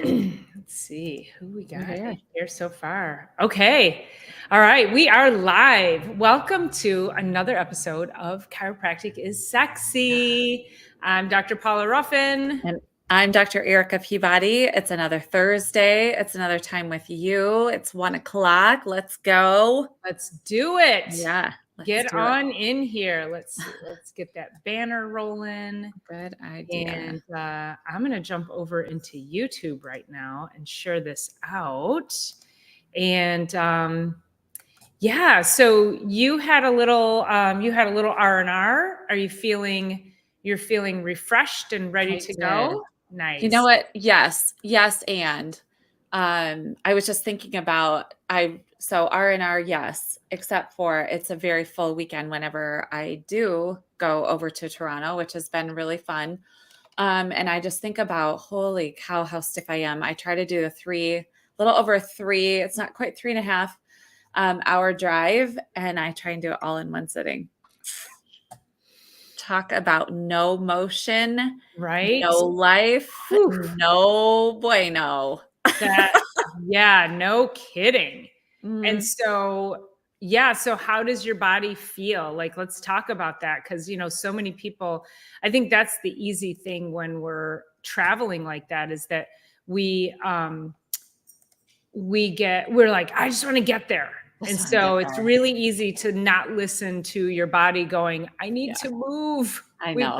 Let's see who we got We're here so far. Okay. All right. We are live. Welcome to another episode of Chiropractic is Sexy. I'm Dr. Paula Ruffin. And I'm Dr. Erica Peabody. It's another Thursday. It's another time with you. It's 1:00. Let's go. Let's do it. Yeah. Let's Get do on in here. Let's get that banner rolling. Good idea. And I'm going to jump over into YouTube right now and share this out. And yeah, so you had a little R&R. Are you feeling refreshed and ready to go? Nice. You know what? Yes. And I was just thinking about so R&R, yes, except for it's a very full weekend whenever I do go over to Toronto, which has been really fun. And I just think about, holy cow, how stiff I am. I try to do a little over 3, it's not quite 3.5 hour drive. And I try and do it all in one sitting. Talk about no motion, right? No life, no bueno. Yeah, no kidding. And so, yeah. So how does your body feel? Like, let's talk about that. Cause so many people, I think that's the easy thing when we're traveling like that is that we're like, I just want to get there. And so it's really easy to not listen to your body going, I need to move. I know.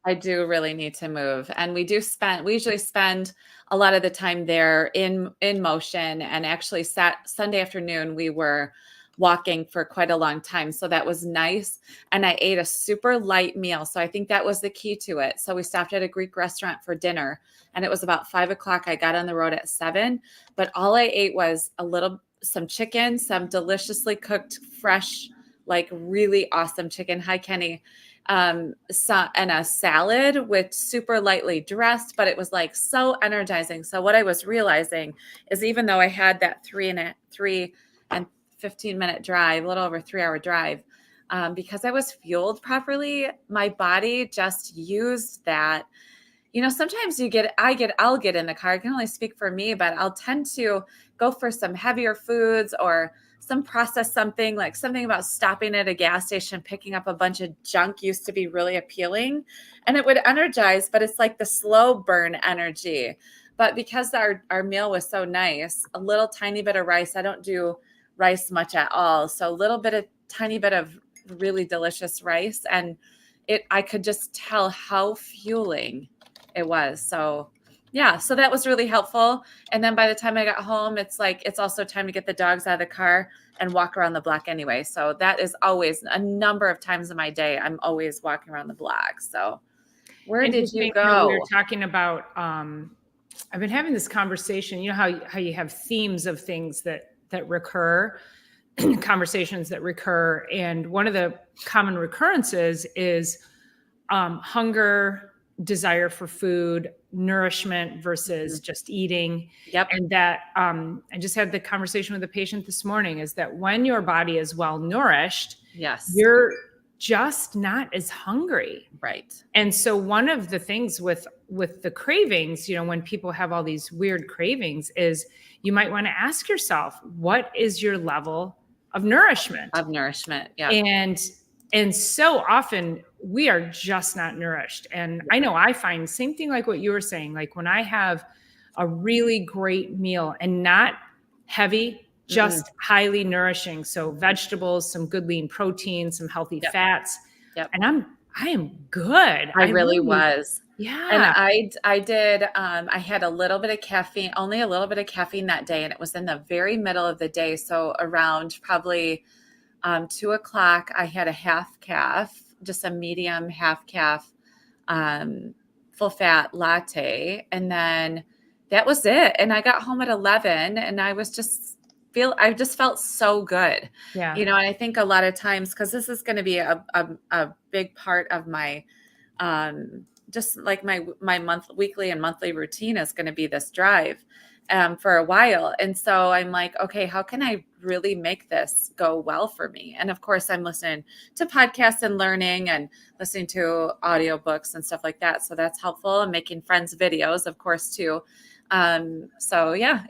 I do really need to move. And we usually spend a lot of the time there in motion. And actually Sunday afternoon, we were walking for quite a long time. So that was nice. And I ate a super light meal. So I think that was the key to it. So we stopped at a Greek restaurant for dinner and it was about 5:00. I got on the road at 7, but all I ate was some chicken, some deliciously cooked, fresh, like really awesome chicken. Hi, Kenny. And a salad with super lightly dressed, but it was like so energizing. So what I was realizing is even though I had that 3 and 15-minute drive, a little over 3-hour drive, because I was fueled properly, my body just used that. Sometimes I'll get in the car. I can only speak for me, but I'll tend to go for some heavier foods or some processed something, like something about stopping at a gas station, picking up a bunch of junk used to be really appealing and it would energize, but it's like the slow burn energy. But because our meal was so nice, a little tiny bit of rice, I don't do rice much at all. So tiny bit of really delicious rice. And I could just tell how fueling it was. So yeah, so that was really helpful. And then by the time I got home, it's also time to get the dogs out of the car and walk around the block anyway. So that is always a number of times in my day. I'm always walking around the block. So where did you go? We were talking about, I've been having this conversation, how you have themes of things that recur, conversations that recur. And one of the common recurrences is hunger, desire for food, nourishment versus just eating. Yep. And that I just had the conversation with a patient this morning is that when your body is well nourished, yes, you're just not as hungry. Right. And so one of the things with the cravings, when people have all these weird cravings is you might want to ask yourself, what is your level of nourishment? Yeah. And so often we are just not nourished. And I know I find same thing like what you were saying, like when I have a really great meal and not heavy, just highly nourishing. So vegetables, some good lean protein, some healthy fats. Yep. And I am good. I really was. Yeah. And I did, I had a little bit of caffeine, only a little bit of caffeine that day. And it was in the very middle of the day. So around probably 2:00, I had a half calf, just a medium half calf, full fat latte. And then that was it. And I got home at 11 and I just felt so good. Yeah. And I think a lot of times, cause this is going to be a big part of my, just like my weekly and monthly routine is going to be this drive. For a while. And so I'm like, okay, how can I really make this go well for me? And of course, I'm listening to podcasts and learning and listening to audiobooks and stuff like that. So that's helpful. I'm making friends videos, of course, too. So yeah,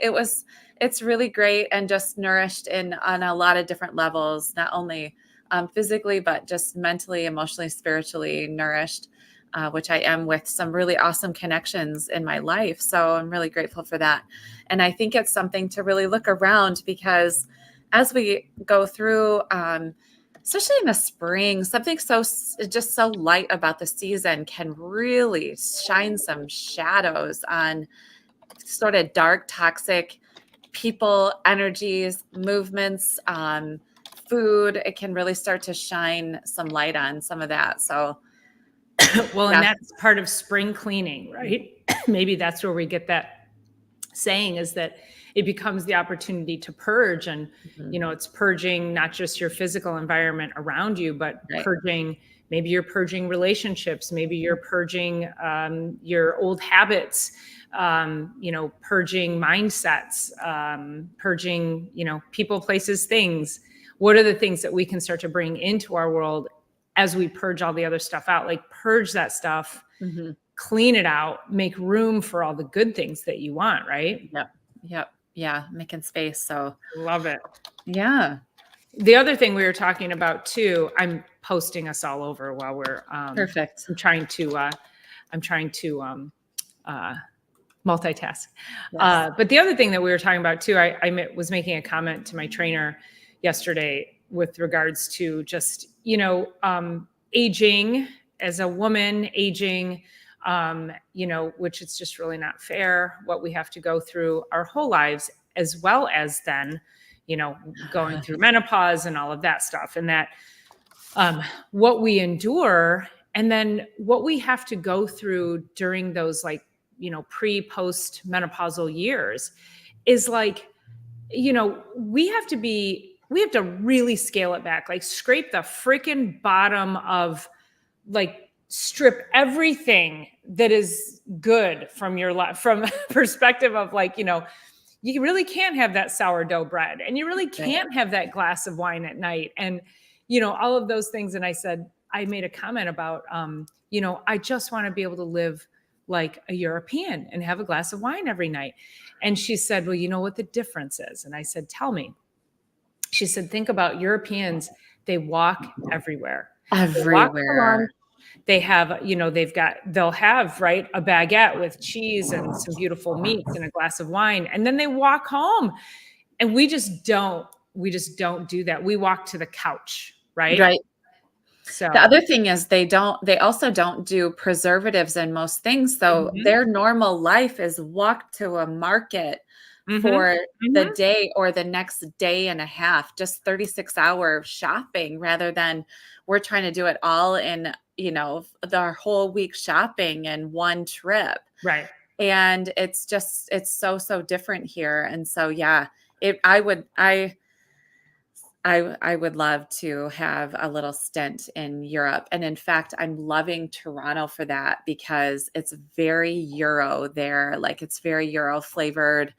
it's really great and just nourished on a lot of different levels, not only physically, but just mentally, emotionally, spiritually nourished, which I am with some really awesome connections in my life. So I'm really grateful for that. And I think it's something to really look around, because as we go through, especially in the spring, something just so light about the season can really shine some shadows on sort of dark, toxic people, energies, movements, food. It can really start to shine some light on some of that. So, Well, and yeah. that's part of spring cleaning, right? Maybe that's where we get that saying, is that it becomes the opportunity to purge. And Mhm. it's purging not just your physical environment around you, but Right. purging, maybe you're purging relationships, maybe you're purging your old habits, purging mindsets, purging people, places, things. What are the things that we can start to bring into our world as we purge all the other stuff out? Like, purge that stuff, Mhm. clean it out, make room for all the good things that you want, right? Yep. Yep. Yeah. Making space. So, Love it. yeah. The other thing we were talking about too, I'm posting us all over while we're Perfect. I'm trying to uh multitask. Yes. But the other thing that we were talking about too, I was making a comment to my trainer yesterday with regards to just, aging as a woman, aging, which it's just really not fair what we have to go through our whole lives, as well as then, going through menopause and all of that stuff. And that what we endure, and then what we have to go through during those, like, pre-post menopausal years, is like, we have to really scale it back, like scrape the freaking bottom of, like, strip everything that is good from your life, from perspective of, like, you really can't have that sourdough bread, and you really Right. can't have that glass of wine at night, and all of those things. And I made a comment about, I just want to be able to live like a European and have a glass of wine every night. And she said, well, you know what the difference is? And I said, tell me. She said, think about Europeans. They walk everywhere. They walk to Everywhere. lunch. They have, they'll have, right, a baguette with cheese and some beautiful meats and a glass of wine. And then they walk home. And we just don't do that. We walk to the couch, right? Right. The So, other thing is they also don't do preservatives in most things. So mhm, their normal life is walk to a market mhm, for the mhm. day or the next day and a half, just 36-hour shopping, rather than we're trying to do it all in, the whole week shopping in one trip. Right. And it's so different here. And so, yeah, I would love to have a little stint in Europe. And in fact, I'm loving Toronto for that, because it's very Euro there. Like, it's very Euro flavored.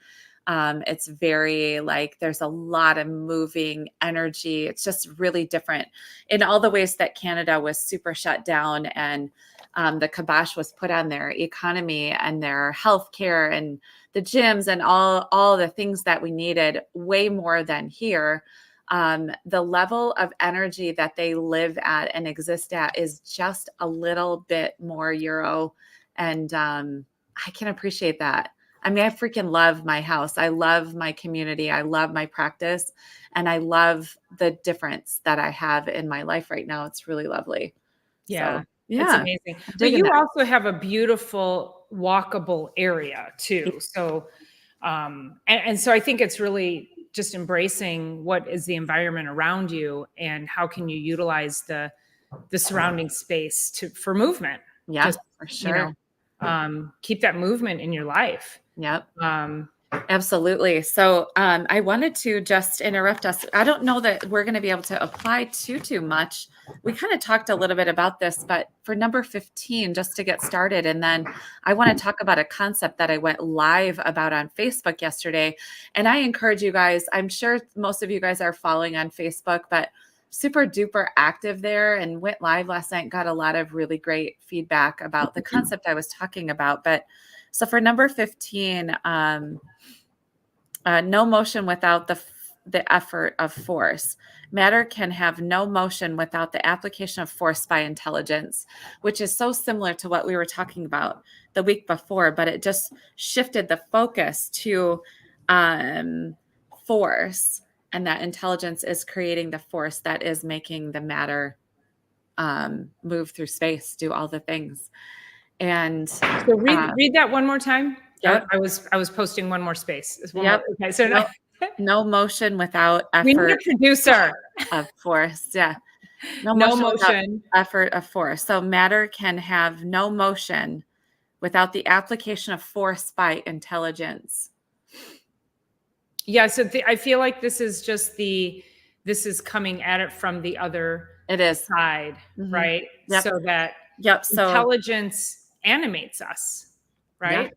It's very, like, there's a lot of moving energy. It's just really different in all the ways that Canada was super shut down, and the kibosh was put on their economy and their healthcare and the gyms and all the things that we needed way more than here. The level of energy that they live at and exist at is just a little bit more Euro. And I can appreciate that. I mean, I freaking love my house. I love my community. I love my practice. And I love the difference that I have in my life right now. It's really lovely. Yeah, So, it's yeah, amazing. I'm But digging you that. also have a beautiful walkable area too. So, and so I think it's really just embracing what is the environment around you, and how can you utilize the surrounding space for movement. Yeah, Just, for you know, sure. keep that movement in your life. Yep. Um, Absolutely. So, I wanted to just interrupt us. I don't know that we're going to be able to apply too much. We kind of talked a little bit about this, but for number 15, just to get started, and then I want to talk about a concept that I went live about on Facebook yesterday. And I encourage you guys, I'm sure most of you guys are following on Facebook, but super duper active there, and went live last night, got a lot of really great feedback about the concept I was talking about. But So for number 15, no motion without the effort of force. Matter can have no motion without the application of force by intelligence, which is so similar to what we were talking about the week before, but it just shifted the focus to force, and that intelligence is creating the force that is making the matter move through space, do all the things. And so read that one more time. Yep. I was posting one more space. Yep. Okay, so no motion without we need a effort producer. of force. Yeah. No No motion without motion. effort of force. So matter can have no motion without the application of force by intelligence. Yeah, so I feel like this is just this is coming at it from the other side, right? Yep. So that So intelligence animates us, right?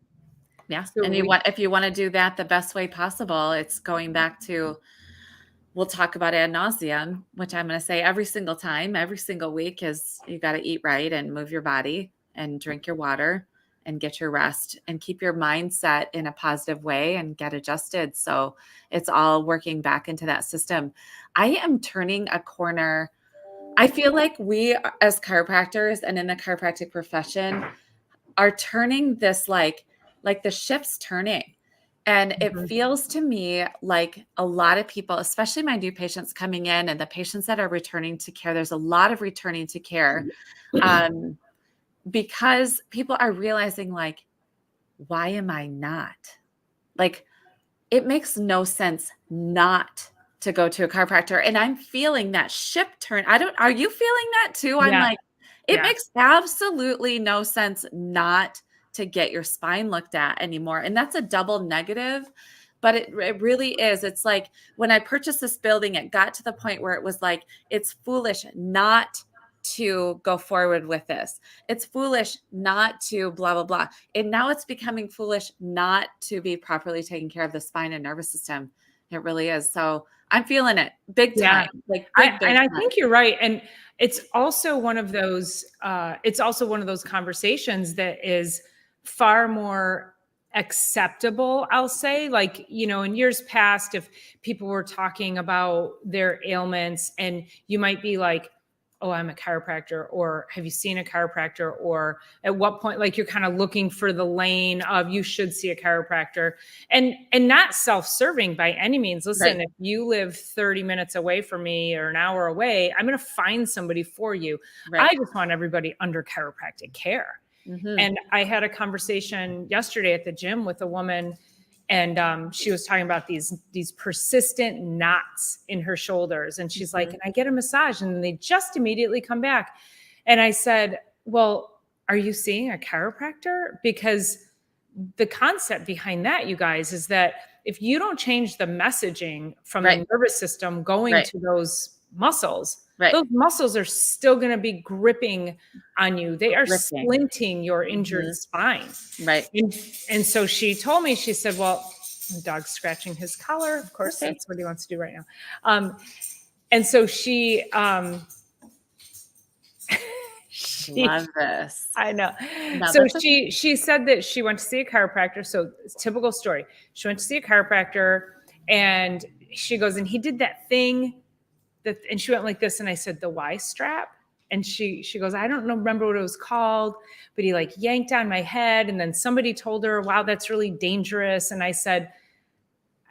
Yeah. So And if you want to do that the best way possible, it's going back to, we'll talk about ad nauseum, which I'm going to say every single time, every single week, is you got to eat right and move your body and drink your water and get your rest and keep your mindset in a positive way and get adjusted. So it's all working back into that system. I am turning a corner. I feel like we as chiropractors and in the chiropractic profession are turning this like the ship's turning. And it feels to me like a lot of people, especially my new patients coming in and the patients that are returning to care, there's a lot of returning to care because people are realizing like, why am I not? Like, it makes no sense not to go to a chiropractor. And I'm feeling that ship turn. Are you feeling that too? I'm like, it makes absolutely no sense not to get your spine looked at anymore. And that's a double negative, but it really is. It's like when I purchased this building, it got to the point where it was like, it's foolish not to go forward with this. It's foolish not to blah, blah, blah. And now it's becoming foolish not to be properly taking care of the spine and nervous system. It really is. So I'm feeling it big time. Like big and I time. think you're right. And it's also one of those conversations that is far more acceptable, I'll say. Like, in years past, if people were talking about their ailments and you might be like, oh, I'm a chiropractor, or have you seen a chiropractor? Or at what point, like, you're kind of looking for the lane of you should see a chiropractor, and not self-serving by any means. Listen, if you live 30 minutes away from me or an hour away, I'm going to find somebody for you. I just want everybody under chiropractic care. And I had a conversation yesterday at the gym with a woman, and she was talking about these persistent knots in her shoulders. And she's like, and I get a massage and they just immediately come back. And I said, well, are you seeing a chiropractor? Because the concept behind that, you guys, is that if you don't change the messaging from the nervous system going to those muscles, those muscles are still going to be gripping on you. They are splinting your injured spine. And so she told me, she said, well, the dog's scratching his collar. Of course, that's what he wants to do right now. And so she love this. I know. So she said that she went to see a chiropractor. So it's a typical story. She went to see a chiropractor and she goes, and he did that thing and she went like this. And I said, the Y strap. And she goes, I don't remember what it was called, but he like yanked on my head. And then somebody told her, wow, that's really dangerous. And I said,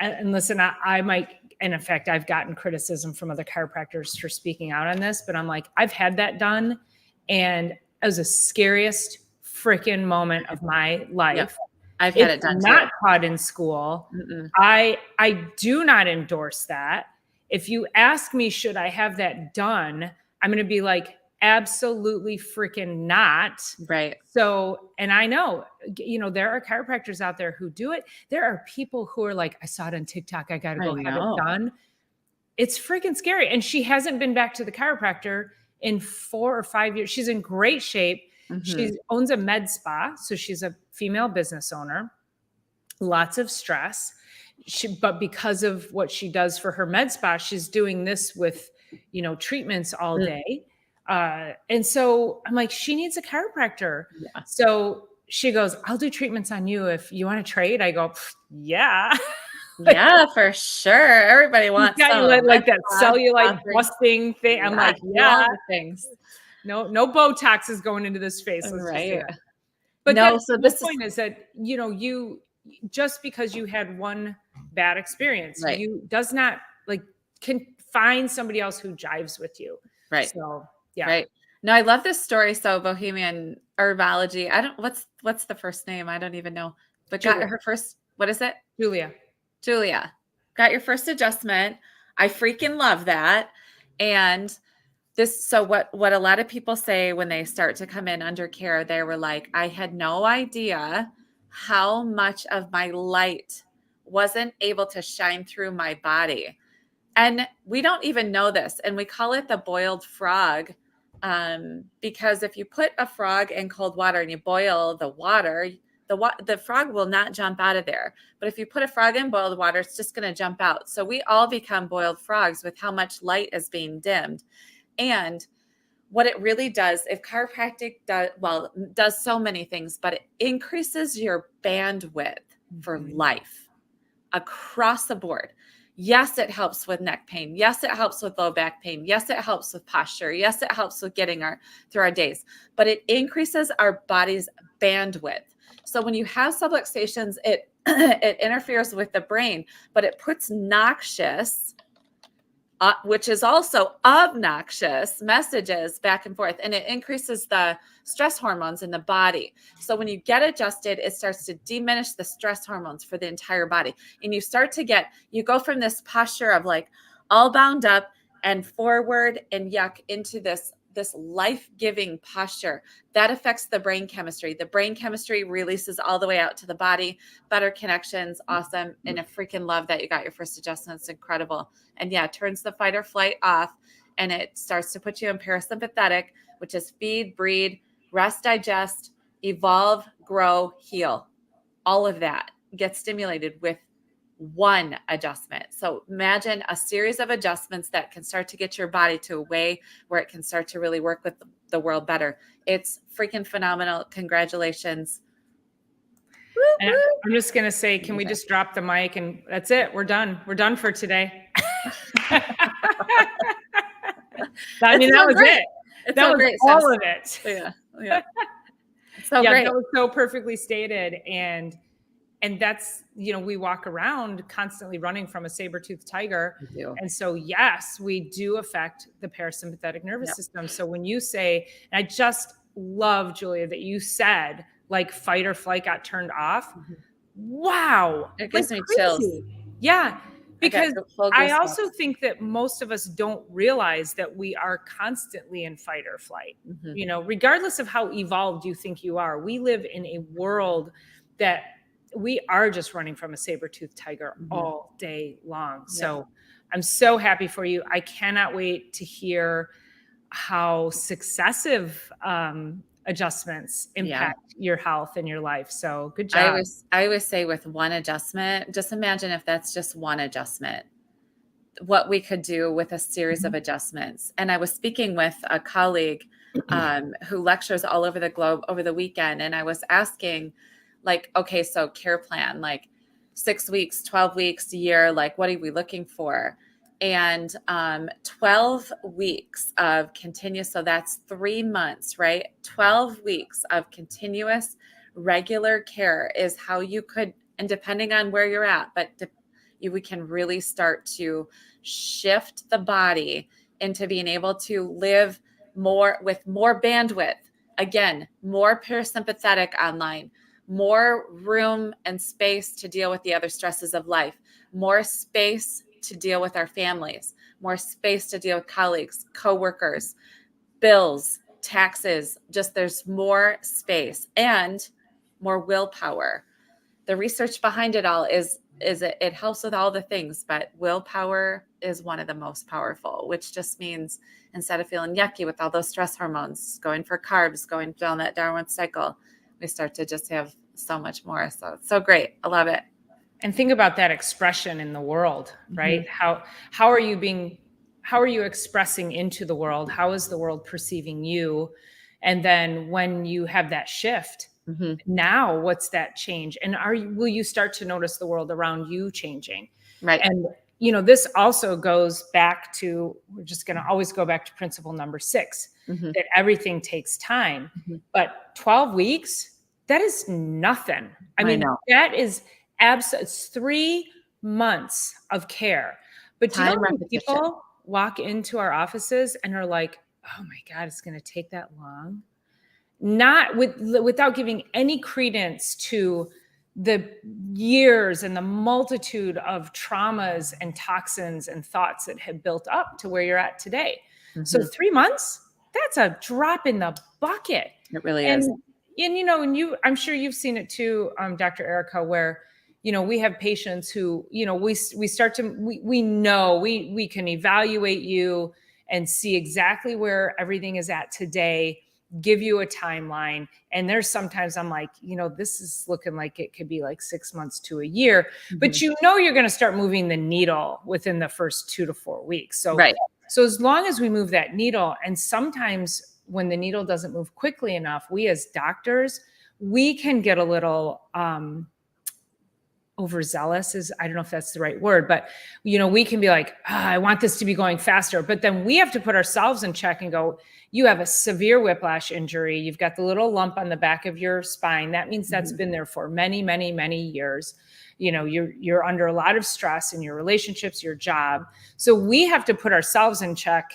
and listen, I might, and in fact, I've gotten criticism from other chiropractors for speaking out on this, but I'm like, I've had that done. And it was the scariest freaking moment of my life. I've had it done too. Not taught in school. I do not endorse that. If you ask me, should I have that done? I'm going to be like, absolutely freaking not. So, and I know, there are chiropractors out there who do it. There are people who are like, I saw it on TikTok. I got to go have it done. It's freaking scary. And she hasn't been back to the chiropractor in 4 or 5 years. She's in great shape. She owns a med spa. So she's a female business owner, lots of stress. But because of what she does for her med spa, she's doing this with, treatments all day. And so I'm like, she needs a chiropractor. So she goes, I'll do treatments on you if you want to trade. I go, yeah. Yeah, for sure. Everybody wants Got you some. like that Massage, cellulite offering. busting thing. I'm like, Do all yeah, the things. no Botox is going into this face. Let's just say Right. that. But No, that's so the this whole point is that, you just because you had one bad experience, Right. you does not like can find somebody else who jives with you. Right. So yeah. Right. No, I love this story. So Bohemian Herbology. I don't what's the first name? I don't even know. But got Julia. her first, what is it? Julia. Got your first adjustment. I freaking love that. And this, so what a lot of people say when they start to come in under care, they were like, I had no idea how much of my light wasn't able to shine through my body. And we don't even know this. And we call it the boiled frog. Because if you put a frog in cold water and you boil the water, the frog will not jump out of there. But if you put a frog in boiled water, it's just going to jump out. So we all become boiled frogs with how much light is being dimmed. And what it really does, if chiropractic does so many things, but it increases your bandwidth for life across the board. Yes, it helps with neck pain. Yes, it helps with low back pain. Yes, it helps with posture. Yes, it helps with getting through our days, but it increases our body's bandwidth. So when you have subluxations, it interferes with the brain, but it puts noxious, which is also obnoxious messages back and forth, and it increases the stress hormones in the body. So when you get adjusted, it starts to diminish the stress hormones for the entire body. And you go from this posture of like all bound up and forward and yuck into this life-giving posture that affects the brain chemistry. The brain chemistry releases all the way out to the body, better connections. Awesome. And I freaking love that you got your first adjustment. It's incredible. And yeah, it turns the fight or flight off, and it starts to put you in parasympathetic, which is feed, breed, rest, digest, evolve, grow, heal. All of that gets stimulated with one adjustment. So imagine a series of adjustments that can start to get your body to a way where it can start to really work with the world better. It's freaking phenomenal. Congratulations. And I'm just going to say, can we just drop the mic and that's it? We're done. We're done for today. I mean, that was it. That was all of it. Yeah. Yeah. So great. That was so perfectly stated. And that's, we walk around constantly running from a saber-toothed tiger. And so, yes, we do affect the parasympathetic nervous system. So when you say, and I just love, Julia, that you said like fight or flight got turned off. Wow. It gives me chills. Yeah. Because I also think that most of us don't realize that we are constantly in fight or flight. Regardless of how evolved you think you are, we live in a world that we are just running from a saber-toothed tiger all day long. So I'm so happy for you. I cannot wait to hear how successive adjustments impact your health and your life. So good job. I always say with one adjustment, just imagine if that's just one adjustment, what we could do with a series of adjustments. And I was speaking with a colleague who lectures all over the globe over the weekend. And I was asking, like, okay, so care plan, like 6 weeks, 12 weeks, a year, like what are we looking for? And 12 weeks of continuous, so that's 3 months, right? 12 weeks of continuous regular care is how you could, and depending on where you're at, but we can really start to shift the body into being able to live more with more bandwidth. Again, more parasympathetic online, more room and space to deal with the other stresses of life, more space to deal with our families, more space to deal with colleagues, coworkers, bills, taxes. Just there's more space and more willpower. The research behind it all is it helps with all the things, but willpower is one of the most powerful, which just means instead of feeling yucky with all those stress hormones, going for carbs, going down that downward cycle, we start to just have so much more. So it's so great. I love it. And think about that expression in the world, right? How are you expressing into the world? How is the world perceiving you? And then when you have that shift, Mhm. Now, what's that change? And will you start to notice the world around you changing? Right. And, this also goes back to, we're just going to always go back to principle number 6, Mhm. that everything takes time. Mhm. But 12 weeks, that is nothing. I I mean, know. that is it's 3 months of care. But do you know Time how many repetition. people walk into our offices and are like, oh my God, it's going to take that long? Not without giving any credence to the years and the multitude of traumas and toxins and thoughts that have built up to where you're at today. So Mhm. 3 months, that's a drop in the bucket. It really is. And I'm sure you've seen it too, Dr. Erica, where we have patients who we start to we know we can evaluate you and see exactly where everything is at today, give you a timeline. And there's sometimes I'm like, this is looking like it could be like 6 months to a year, but Mhm. you're going to start moving the needle within the first 2 to 4 weeks. Right. So as long as we move that needle, and sometimes when the needle doesn't move quickly enough, we as doctors, we can get a little overzealous, I don't know if that's the right word, but we can be like, I want this to be going faster. But then we have to put ourselves in check and go, you have a severe whiplash injury. You've got the little lump on the back of your spine. That means that's Mhm. been there for many, many, many years. You're under a lot of stress in your relationships, your job. So we have to put ourselves in check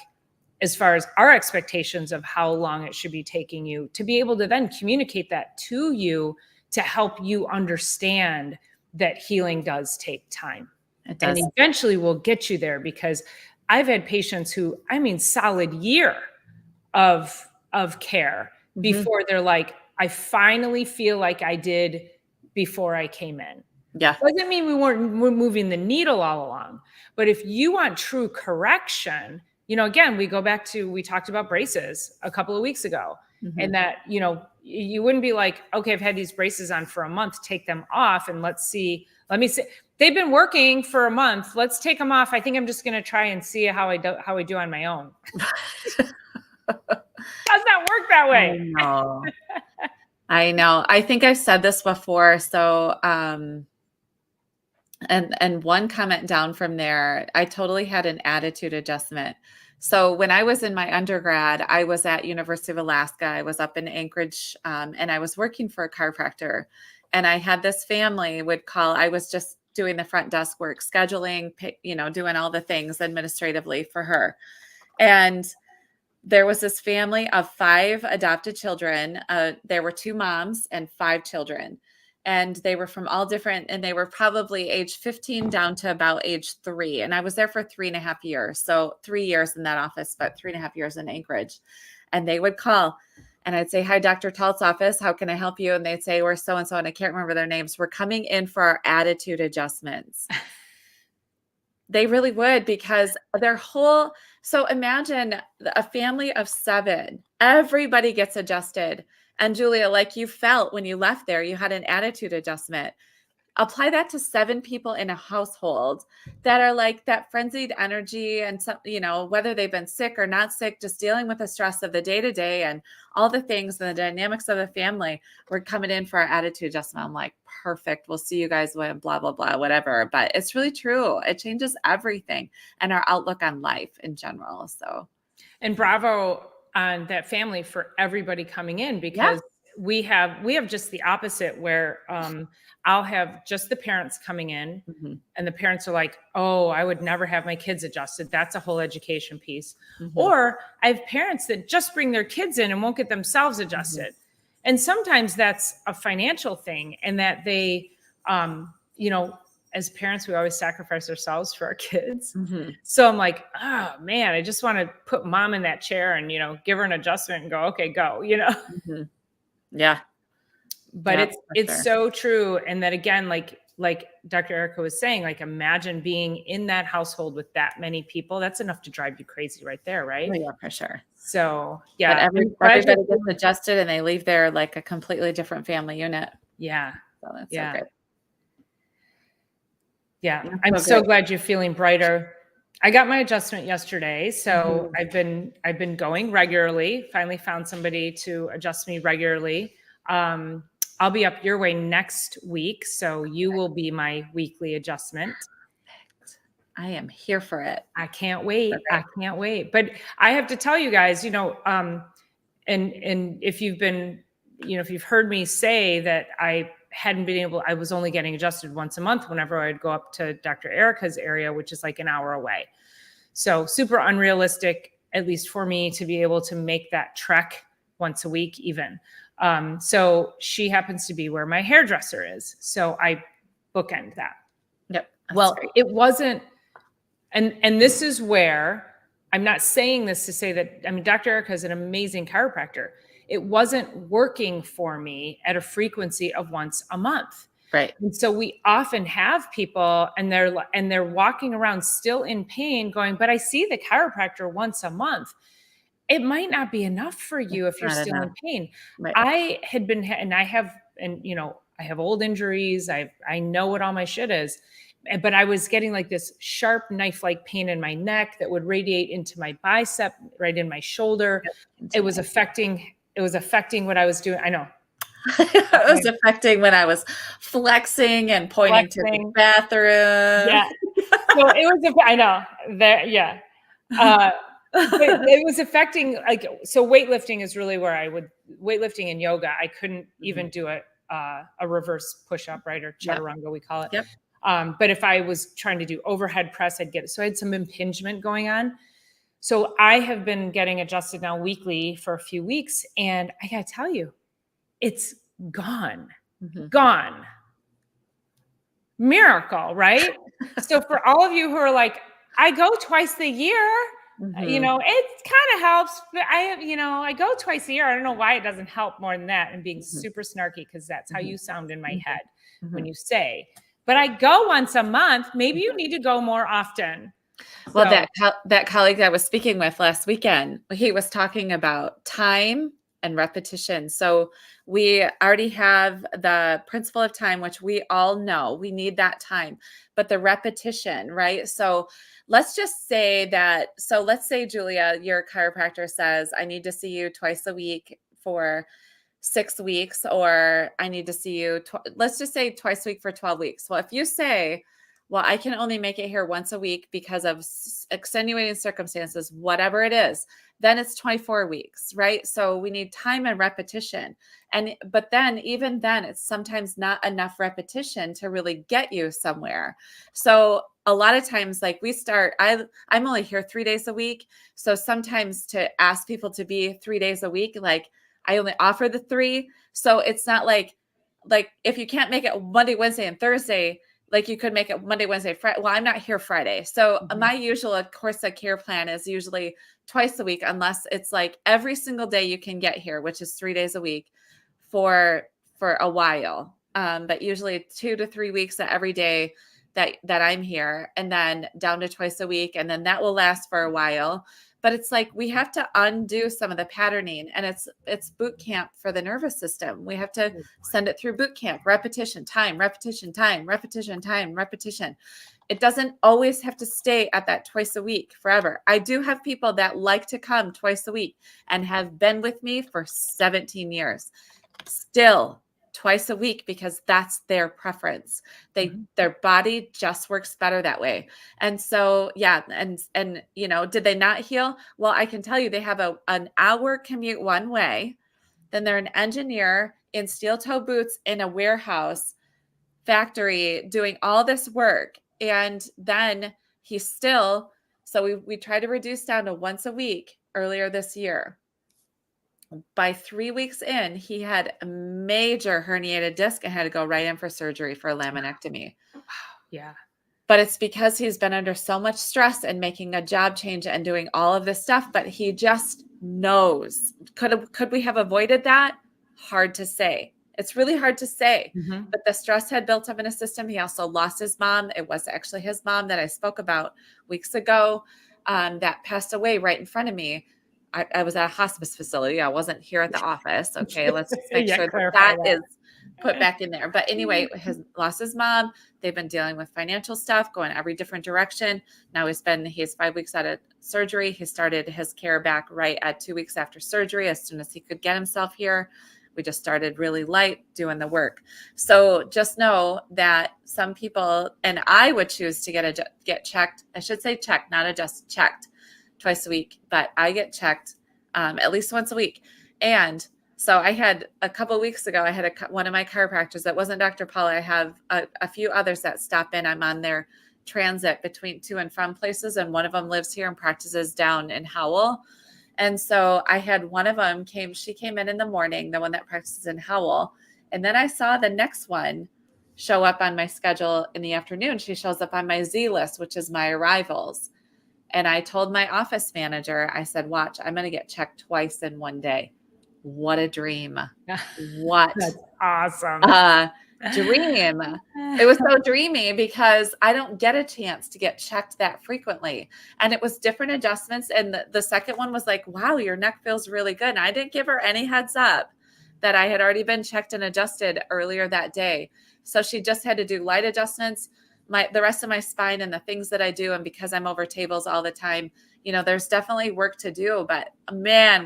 as far as our expectations of how long it should be taking you, to be able to then communicate that to you, to help you understand that healing does take time. It And does. eventually we'll get you there, because I've had patients who, solid year of care Mhm. before they're like, I finally feel like I did before I came in. Yeah. Doesn't mean we're moving the needle all along. But if you want true correction, again, we talked about braces a couple of weeks ago. Mhm. And that, you wouldn't be like, okay, I've had these braces on for a month, take them off and let me see. They've been working for a month. Let's take them off. I think I'm just going to try and see how I do on my own. Does not work that I way. know. I know. I think I've said this before. So, and one comment down from there, I totally had an attitude adjustment. So when I was in my undergrad, I was at University of Alaska. I was up in Anchorage, and I was working for a chiropractor. And I had this family would call. I was just doing the front desk work, scheduling, doing all the things administratively for her. And there was this family of 5 adopted children. There were 2 moms and 5 children. And they were from all different, and they were probably age 15 down to about age 3. And I was there for 3.5 years. So 3 years in that office, but 3.5 years in Anchorage. And they would call and I'd say, hi, Dr. Talt's office. How can I help you? And they'd say, we're so-and-so. And I can't remember their names. We're coming in for our attitude adjustments. They really would, because so imagine a family of 7, everybody gets adjusted. And Julia, like you felt when you left there, you had an attitude adjustment. Apply that to 7 people in a household that are like that frenzied energy, and some, whether they've been sick or not sick, just dealing with the stress of the day to day and all the things and the dynamics of the family. We're coming in for our attitude adjustment. I'm like, perfect. We'll see you guys when blah, blah, blah, whatever. But it's really true. It changes everything and our outlook on life in general. So, and bravo on that family for everybody coming in, because we have just the opposite, where I'll have just the parents coming in, Mm-hmm. and the parents are like, oh, I would never have my kids adjusted. That's a whole education piece. Mm-hmm. Or I have parents that just bring their kids in and won't get themselves adjusted. Mm-hmm. And sometimes that's a financial thing, and that they, as parents, we always sacrifice ourselves for our kids. Mm-hmm. So I'm like, oh man, I just want to put mom in that chair and, give her an adjustment and go, okay, go, Mm-hmm. Yeah. But Yeah, it's so true. And that, again, like Dr. Erica was saying, like, imagine being in that household with that many people. That's enough to drive you crazy right there. Right. Oh, yeah, for sure. So, But yeah. everybody gets adjusted and they leave there like a completely different family unit. Yeah. So that's so great. Yeah. I'm so glad you're feeling brighter. I got my adjustment yesterday. So Mm-hmm. I've been going regularly, finally found somebody to adjust me regularly. I'll be up your way next week. So you will be my weekly adjustment. I am here for it. I can't wait. I can't wait. But I have to tell you guys, and if you've been, if you've heard me say that I was only getting adjusted once a month whenever I'd go up to Dr. Erica's area, which is like an hour away. So super unrealistic, at least for me, to be able to make that trek once a week even. So she happens to be where my hairdresser is. So I bookend that. Yep. Well, it wasn't, and this is where I'm not saying this to say that, Dr. Erica is an amazing chiropractor. It wasn't working for me at a frequency of once a month. Right. And so we often have people and they're walking around still in pain going, but I see the chiropractor once a month. It might not be enough for you if you're still in pain. Right. I had been, and I have old injuries. I know what all my shit is, but I was getting like this sharp knife-like pain in my neck that would radiate into my bicep, right in my shoulder. Yep. It was affecting what I was doing. I know. It was affecting when I was flexing and pointing to the bathroom. Yeah. So it was, I know that. Yeah. It was affecting, so weightlifting is really where weightlifting and yoga, I couldn't even do a reverse push-up, right? Or chaturanga, we call it. Yep. But if I was trying to do overhead press, I'd get it. So I had some impingement going on. So I have been getting adjusted now weekly for a few weeks. And I got to tell you, it's gone. Gone. Miracle, right? So for all of you who are like, I go twice a year, it kind of helps, but I go twice a year. I don't know why it doesn't help more than that. And being super snarky, because that's how you sound in my head when you say, but I go once a month. Maybe you need to go more often. Well, that colleague I was speaking with last weekend, he was talking about time and repetition. So we already have the principle of time, which we all know we need that time, but the repetition, right? So let's just say that, let's say, Julia, your chiropractor says, I need to see you twice a week for 6 weeks, or I need to see you, let's just say twice a week for 12 weeks. Well, if you say, well, I can only make it here once a week because of extenuating circumstances, whatever it is, then it's 24 weeks, right? So we need time and repetition. But then even then, it's sometimes not enough repetition to really get you somewhere. So a lot of times, like I'm only here 3 days a week. So sometimes to ask people to be 3 days a week, like I only offer the 3. So it's not like if you can't make it Monday, Wednesday, and Thursday, like you could make it Monday, Wednesday, Friday. Well, I'm not here Friday. So my usual course of care plan is usually twice a week, unless it's like every single day you can get here, which is 3 days a week for a while. But usually 2 to 3 weeks at every day that I'm here, and then down to twice a week. And then that will last for a while. But it's like we have to undo some of the patterning, and it's boot camp for the nervous system. We have to send it through boot camp, repetition, time, repetition, time, repetition, time, repetition. It doesn't always have to stay at that twice a week forever. I do have people that like to come twice a week and have been with me for 17 years, still twice a week, because that's their preference. Their body just works better that way. And so, yeah. And, did they not heal? Well, I can tell you, they have an hour commute one way. Then they're an engineer in steel toe boots in a warehouse factory doing all this work. And then we try to reduce down to once a week earlier this year. By 3 weeks in, he had a major herniated disc and had to go right in for surgery for a laminectomy. Yeah. But it's because he's been under so much stress and making a job change and doing all of this stuff, but he just knows. Could we have avoided that? Hard to say. It's really hard to say, but the stress had built up in his system. He also lost his mom. It was actually his mom that I spoke about weeks ago that passed away right in front of me. I was at a hospice facility. I wasn't here at the office. Okay, let's just make sure that is put back in there. But anyway, lost his mom. They've been dealing with financial stuff, going every different direction. Now he's 5 weeks out of surgery. He started his care back right at 2 weeks after surgery, as soon as he could get himself here. We just started really light doing the work. So just know that some people, and I would choose to get checked. I should say checked, not adjust, checked twice a week, but I get checked at least once a week. And so I had a couple of weeks ago, I had one of my chiropractors that wasn't Dr. Paula. I have a few others that stop in. I'm on their transit between to and from places. And one of them lives here and practices down in Howell. And so I had one of them she came in the morning, the one that practices in Howell. And then I saw the next one show up on my schedule in the afternoon. She shows up on my Z list, which is my arrivals. And I told my office manager, I said, watch, I'm going to get checked twice in one day. What a dream. What? That's awesome. Dream. It was so dreamy because I don't get a chance to get checked that frequently. And it was different adjustments. And the second one was like, wow, your neck feels really good. And I didn't give her any heads up that I had already been checked and adjusted earlier that day. So she just had to do light adjustments. The rest of my spine and the things that I do. And because I'm over tables all the time, there's definitely work to do. But man,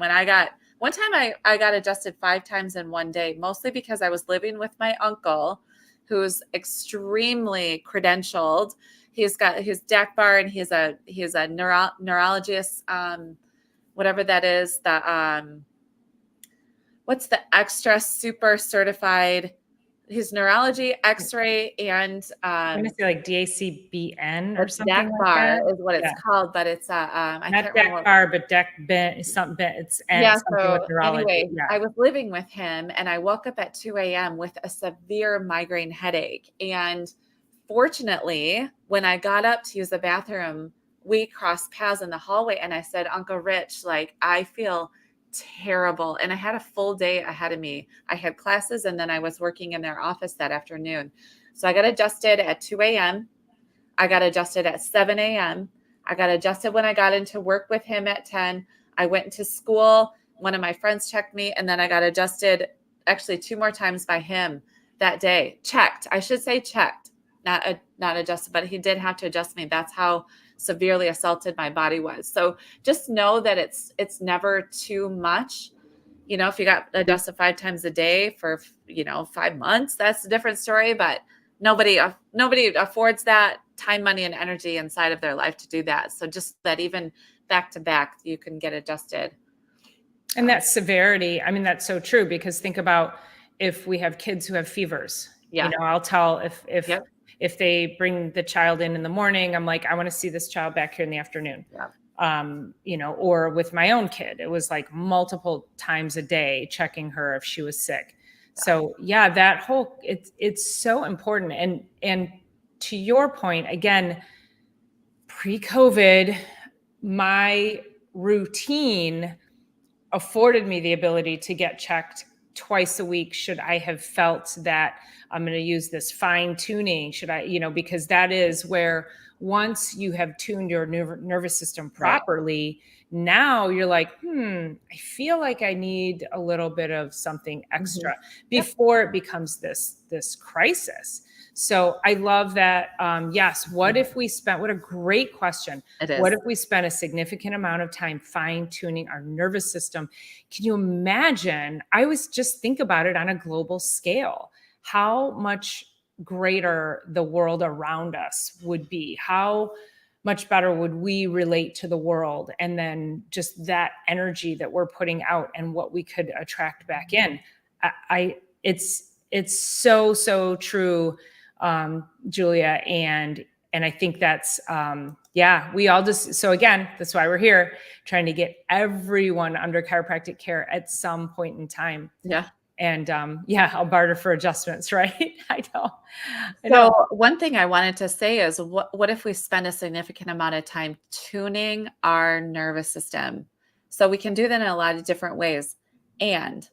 one time I got adjusted 5 times in one day, mostly because I was living with my uncle, who's extremely credentialed. He's got his DAC bar and he's a neurologist, whatever that is, what's the extra super certified? He's neurology, X-ray, and I'm gonna say like DACBN or something DAC like bar that. is what it's called, but it's I Not can't remember DAC bar, but DAC bent something bent. It's something with So neurology. anyway, Yeah. I was living with him and I woke up at 2 a.m. with a severe migraine headache. And fortunately, when I got up to use the bathroom, we crossed paths in the hallway and I said, Uncle Rich, like I feel terrible. And I had a full day ahead of me. I had classes and then I was working in their office that afternoon. So I got adjusted at 2 a.m. I got adjusted at 7 a.m. I got adjusted when I got into work with him at 10. I went into school. One of my friends checked me, and then I got adjusted actually 2 more times by him that day. Checked. I should say checked, not adjusted, but he did have to adjust me. That's how severely assaulted my body was. So just know that it's never too much. If you got adjusted 5 times a day for, 5 months, that's a different story, but nobody affords that time, money, and energy inside of their life to do that. So just that even back to back, you can get adjusted. And that severity, I mean, that's so true, because think about if we have kids who have fevers. Yeah. I'll tell if Yep. if they bring the child in the morning, I'm like, I want to see this child back here in the afternoon. Yeah. Or with my own kid, it was like multiple times a day checking her if she was sick. Yeah. So yeah, that whole, it's so important. And to your point, again, pre-COVID, my routine afforded me the ability to get checked twice a week. Should I have felt that I'm going to use this fine tuning? Should I, because that is where once you have tuned your nervous system properly, right, now you're like, I feel like I need a little bit of something extra before it becomes this crisis. So I love that. Yes. What if we spent, what a great question. It is. What if we spent a significant amount of time fine tuning our nervous system? Can you imagine? I was just think about it on a global scale, how much greater the world around us would be, how much better would we relate to the world? And then just that energy that we're putting out and what we could attract back in. It's so true, Julia. And I think that's, we all just, so again, that's why we're here, trying to get everyone under chiropractic care at some point in time. Yeah. And I'll barter for adjustments, right? I know. So one thing I wanted to say is what if we spend a significant amount of time tuning our nervous system? So we can do that in a lot of different ways. And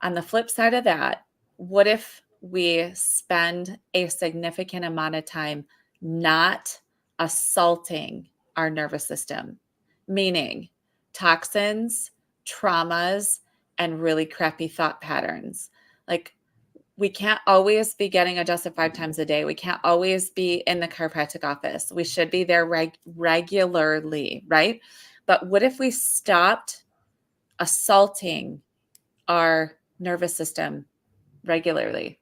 on the flip side of that, what if we spend a significant amount of time not assaulting our nervous system, meaning toxins, traumas, and really crappy thought patterns? Like, we can't always be getting adjusted 5 times a day. We can't always be in the chiropractic office. We should be there regularly, right? But what if we stopped assaulting our nervous system regularly.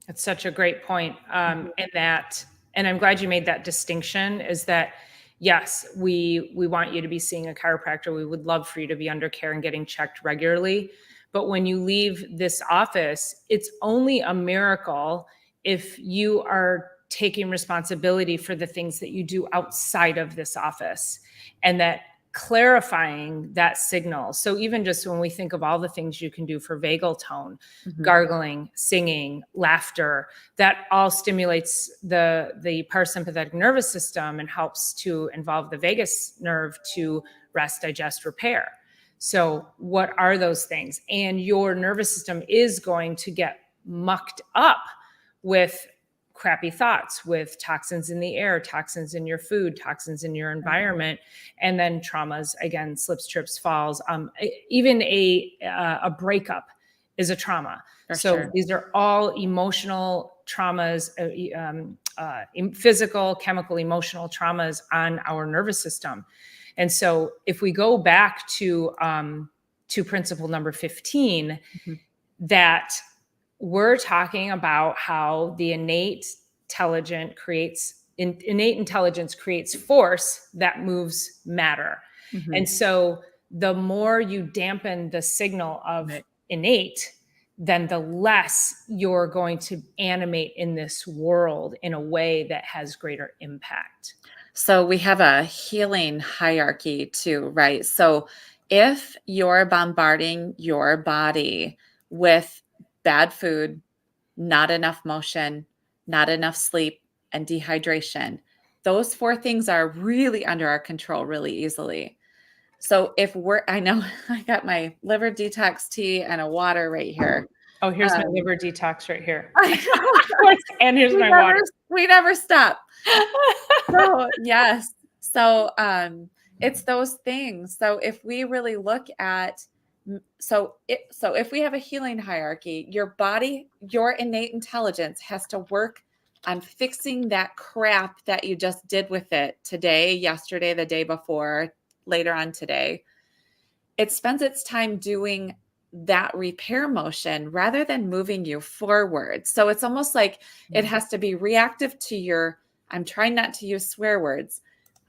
That's such a great point. And I'm glad you made that distinction, is that yes, we want you to be seeing a chiropractor. We would love for you to be under care and getting checked regularly. But when you leave this office, it's only a miracle if you are taking responsibility for the things that you do outside of this office, and that clarifying that signal. So even just when we think of all the things you can do for vagal tone, gargling, singing, laughter, that all stimulates the parasympathetic nervous system and helps to involve the vagus nerve to rest, digest, repair. So what are those things? And your nervous system is going to get mucked up with crappy thoughts, with toxins in the air, toxins in your food, toxins in your environment, and then traumas, again, slips, trips, falls. Even a breakup is a trauma. These are all emotional traumas, physical, chemical, emotional traumas on our nervous system. And so if we go back to principle number 15, that we're talking about how the innate intelligence creates force that moves matter. And so the more you dampen the signal of innate, then the less you're going to animate in this world in a way that has greater impact. So we have a healing hierarchy too, right? So if you're bombarding your body with bad food, not enough motion, not enough sleep, and dehydration, those 4 things are really under our control really easily. So I know I got my liver detox tea and a water right here. Oh, here's my liver detox right here. And here's my water. We never stop. So, yes. So it's those things. So if we really look at, if we have a healing hierarchy, your body, your innate intelligence has to work on fixing that crap that you just did with it today, yesterday, the day before, later on today. It spends its time doing that repair motion rather than moving you forward. So it's almost like it has to be reactive to your, I'm trying not to use swear words,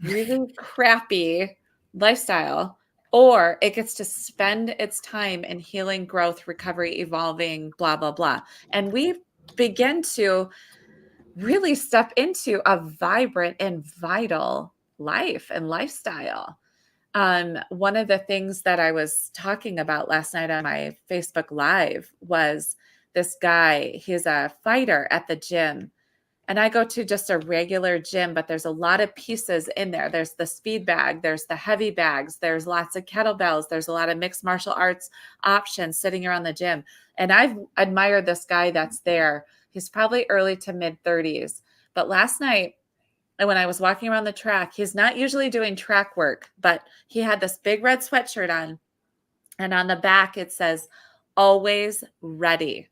really crappy lifestyle, or it gets to spend its time in healing, growth, recovery, evolving, blah, blah, blah. And we begin to really step into a vibrant and vital life and lifestyle. One of the things that I was talking about last night on my Facebook Live was this guy. He's a fighter at the gym. And I go to just a regular gym, but there's a lot of pieces in there. There's the speed bag, there's the heavy bags, there's lots of kettlebells, there's a lot of mixed martial arts options sitting around the gym. And I've admired this guy that's there. He's probably early to mid 30s. But last night, when I was walking around the track, he's not usually doing track work, but he had this big red sweatshirt on. And on the back, it says, always ready.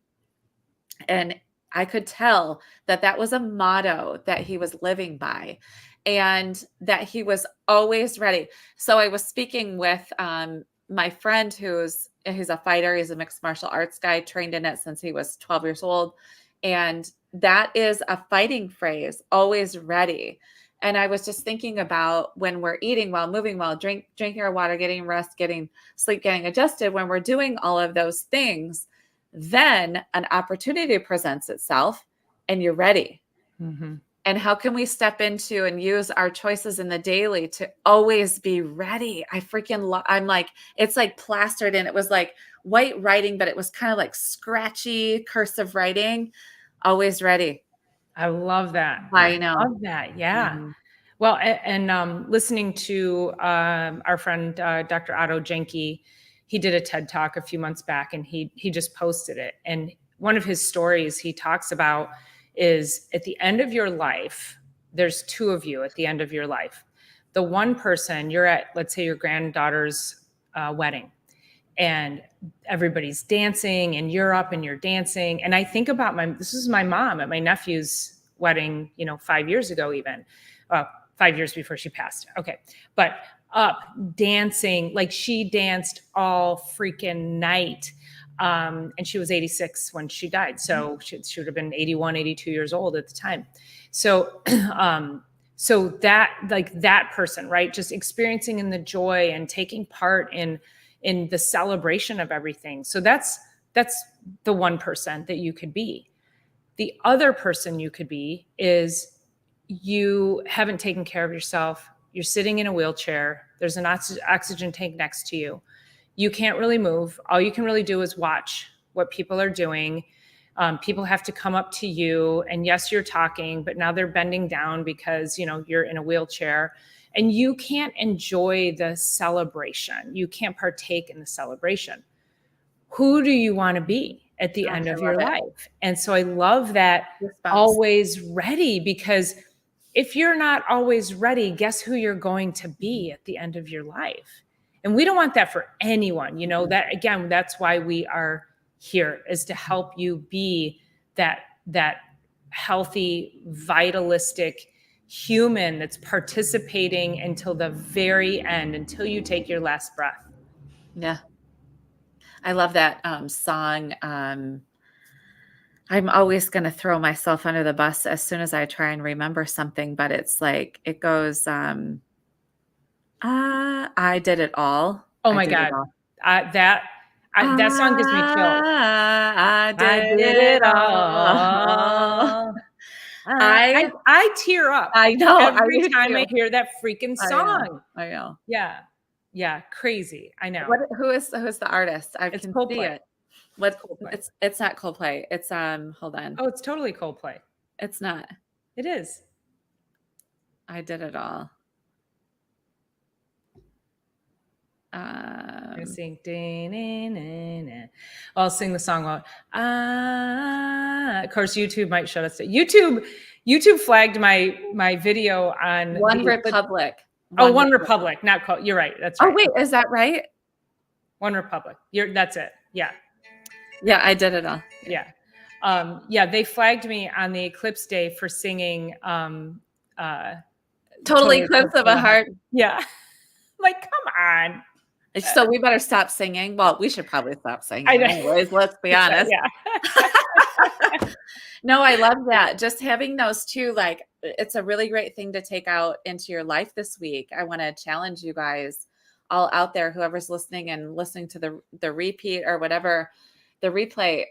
And I could tell that that was a motto that he was living by, and that he was always ready. So I was speaking with my friend he's a fighter. He's a mixed martial arts guy, trained in it since he was 12 years old. And that is a fighting phrase, always ready. And I was just thinking about when we're eating well, moving well, drinking our water, getting rest, getting sleep, getting adjusted, when we're doing all of those things, then an opportunity presents itself and you're ready. And how can we step into and use our choices in the daily to always be ready? I'm like, it's like plastered in. It was like white writing, but it was kind of like scratchy cursive writing. Always ready. I love that. I know. Love that. Yeah. Well, and listening to our friend, Dr. Otto Jenke, he did a TED Talk a few months back, and he just posted it. And one of his stories he talks about is, at the end of your life, there's 2 of you at the end of your life. The one person, you're at, let's say, your granddaughter's wedding, and everybody's dancing, and you're up and you're dancing. And I think about this is my mom at my nephew's wedding, 5 years ago, even 5 years before she passed. Okay. But up dancing, like she danced all freaking night. And she was 86 when she died. So she would have been 81, 82 years old at the time. So, so that, like that person, right, just experiencing in the joy and taking part in the celebration of everything. So that's the 1% that you could be. The other person you could be is you haven't taken care of yourself. You're sitting in a wheelchair. There's an oxygen tank next to you. You can't really move. All you can really do is watch what people are doing. People have to come up to you, and yes, you're talking, but now they're bending down because, you know, you're in a wheelchair, and you can't enjoy the celebration. You can't partake in the celebration. Who do you want to be at the end of your life? And so I love that always ready, because if you're not always ready, guess who you're going to be at the end of your life? And we don't want that for anyone. You know, that again, that's why we are here, is to help you be that healthy, vitalistic human that's participating until the very end, until you take your last breath. Yeah. I love that song. I'm always going to throw myself under the bus as soon as I try and remember something, but it's like, it goes, I did it all. Oh my God. That song gives me chills. I did it all. I tear up. I know. Every time I hear that freaking song. I know. Yeah. Yeah. Crazy. I know. Who is the artist? I can see it. What? Coldplay. It's not Coldplay. It's hold on. Oh, it's totally Coldplay. It's not. It is. I did it all. I'm gonna sing. I'll sing the song while. Of course, YouTube might shut us down. YouTube flagged my video on One Republic. One Republic, not called. You're right. That's right. Oh wait, is that right? One Republic. That's it. Yeah. Yeah, I did it all. Yeah. Yeah, they flagged me on the eclipse day for singing Totally Eclipse of a Heart. Yeah. Like, come on. So we better stop singing. Well, we should probably stop singing anyways, let's be honest. Yeah. No, I love that. Just having those two, like, it's a really great thing to take out into your life this week. I want to challenge you guys all out there, whoever's listening and listening to the repeat or whatever, the replay.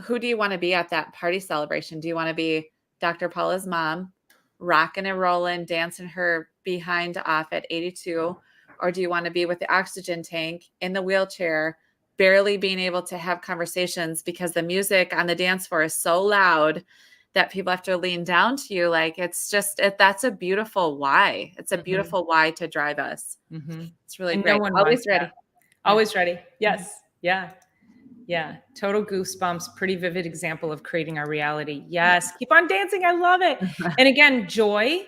Who do you want to be at that party celebration? Do you want to be Dr. Paula's mom, rocking and rolling, dancing her behind off at 82? Or do you want to be with the oxygen tank in the wheelchair, barely being able to have conversations because the music on the dance floor is so loud that people have to lean down to you? Like, it's just, that's a beautiful why. It's a beautiful why to drive us. Mm-hmm. It's really great. No, always ready. Always ready. Yes. Mm-hmm. Yeah. Yeah. Total goosebumps. Pretty vivid example of creating our reality. Yes. Keep on dancing. I love it. And again, joy.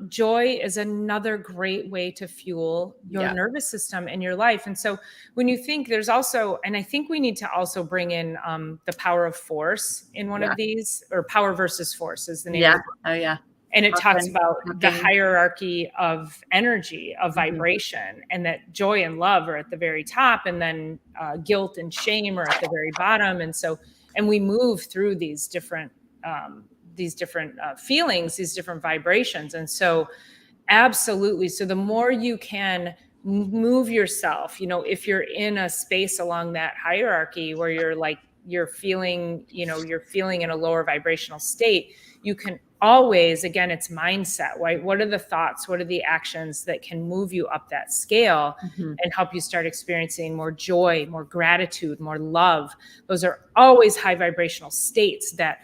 Joy is another great way to fuel your nervous system in your life. And so when you think, there's also, and I think we need to also bring in the power of force in one of these, or power versus force is the name. Yeah. Oh yeah. And it talks about the hierarchy of energy, of vibration, and that joy and love are at the very top, and then guilt and shame are at the very bottom. And so, and we move through these different feelings, these different vibrations. And so absolutely. So the more you can move yourself, if you're in a space along that hierarchy where you're feeling in a lower vibrational state, you can always, again, it's mindset, right? What are the thoughts? What are the actions that can move you up that scale and help you start experiencing more joy, more gratitude, more love? Those are always high vibrational states that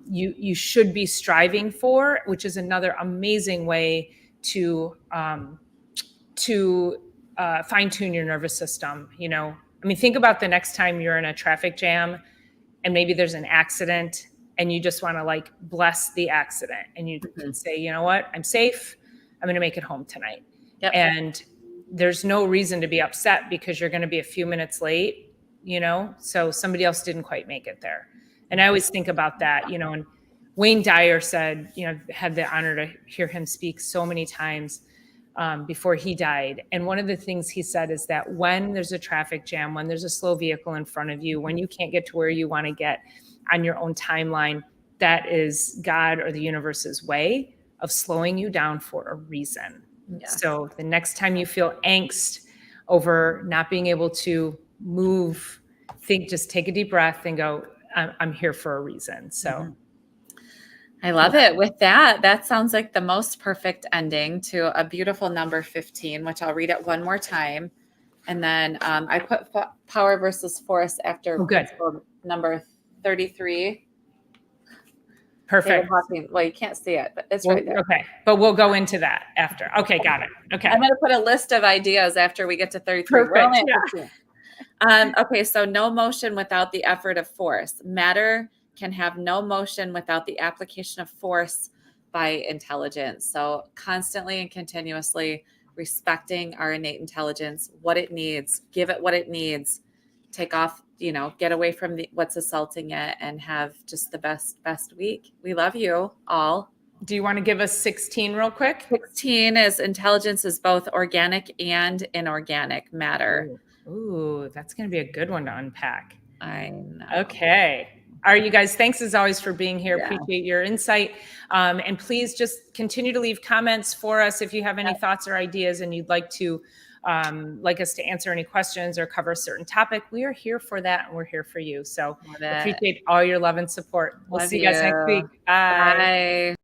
you should be striving for, which is another amazing way to fine tune your nervous system. Think about the next time you're in a traffic jam and maybe there's an accident and you just want to bless the accident, and you can say, you know what, I'm safe. I'm going to make it home tonight. Yep. And there's no reason to be upset because you're going to be a few minutes late, so somebody else didn't quite make it there. And I always think about that, and Wayne Dyer said, had the honor to hear him speak so many times. before he died. And one of the things he said is that when there's a traffic jam, when there's a slow vehicle in front of you, when you can't get to where you want to get on your own timeline, that is God or the universe's way of slowing you down for a reason. Yes. So the next time you feel angst over not being able to move, just take a deep breath and go, I'm here for a reason. So I love it. With that, that sounds like the most perfect ending to a beautiful number 15, which I'll read it one more time. And then I put power versus force after principle number 33. Perfect. Well, you can't see it, but it's right there. Okay. But we'll go into that after. Okay. Got it. Okay. I'm going to put a list of ideas after we get to 33. Perfect. Okay. So no motion without the effort of force. Matter can have no motion without the application of force by intelligence. So constantly and continuously respecting our innate intelligence, what it needs, give it what it needs, take off, get away from what's assaulting it, and have just the best week. We love you all. Do you want to give us 16 real quick? 16 is intelligence is both organic and inorganic matter. Ooh, that's going to be a good one to unpack. I know. Okay. All right, you guys, thanks as always for being here. Yeah. Appreciate your insight. And please just continue to leave comments for us if you have any thoughts or ideas and you'd like us to answer any questions or cover a certain topic. We are here for that, and we're here for you. So appreciate all your love and support. We'll see you guys next week. Bye.